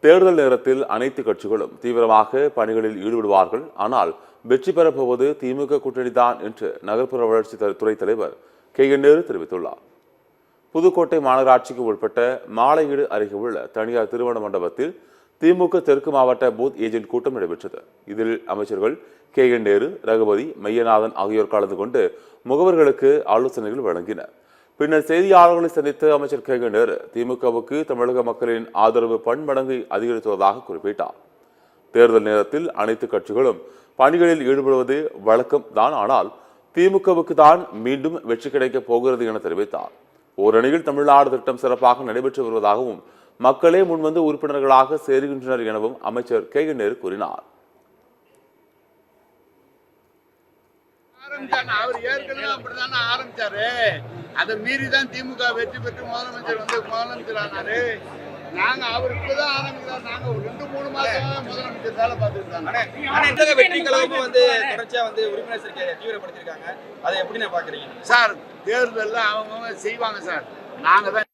தேர்தல் நேரத்தில் அனைத்து கட்சிகளும் தீவிரமாக பணிகளில் ஈடுபடுவார்கள். ஆனால் வெற்றி பெறப்போவது திமுக கூட்டணிதான் என்று நகர்ப்புற வளர்ச்சி துறை தலைவர் KN நேரு தெரிவித்துள்ளார். புதுக்கோட்டை மாநகராட்சிக்கு உட்பட்ட மாலையீடு அருகே உள்ள தனியார் திருமண மண்டபத்தில் திமுக தெற்கு மாவட்ட பூத் ஏஜென்ட் கூட்டம் நடைபெற்றது. இதில் அமைச்சர்கள் KN நேரு, ரகுபதி, மையநாதன் ஆகியோர் கலந்து கொண்டு முகவர்களுக்கு ஆலோசனைகள் வழங்கினர். பின்னர் செய்தியாளர்களை சந்தித்த அமைச்சர் KN நேரு திமுகவுக்கு தமிழக மக்களின் ஆதரவு பன்மடங்கு அதிகரித்துள்ளதாக குறிப்பிட்டார். தேர்தல் நேரத்தில் அனைத்து கட்சிகளும் பணிகளில் ஈடுபடுவது வழக்கம் தான். ஆனால் திமுகவுக்கு தான் மீண்டும் வெற்றி கிடைக்கப் போகிறது என தெரிவித்தார். ஓரணியில் தமிழ்நாடு திட்டம் சிறப்பாக நடைபெற்று வருவதாகவும் மக்களே முன்வந்து உறுப்பினர்களாக சேருகின்றனர் எனவும் அமைச்சர் KN நேரு கூறினார். அவர் ஏற்கனவே அப்படித்தானே ஆரம்பிச்சாரு. அதை மீறிதான் திமுக வெற்றி பெற்று முதலமைச்சர் ஆனாரு. நாங்க அவர் இப்பதான் ஆரம்பிக்கிறார். நாங்க ஒரு 2-3 மாசம் முதலமைச்சர் வேலை பார்த்துட்டு வெற்றி கழகமும் தொடர்ச்சியா உறுப்பினர் சேர்க்கையை தீவிரப்படுத்திருக்காங்க. அதை எப்படி பாக்குறீங்க சார்? தேர்தலில் அவங்க செய்வாங்க சார். நாங்க தான்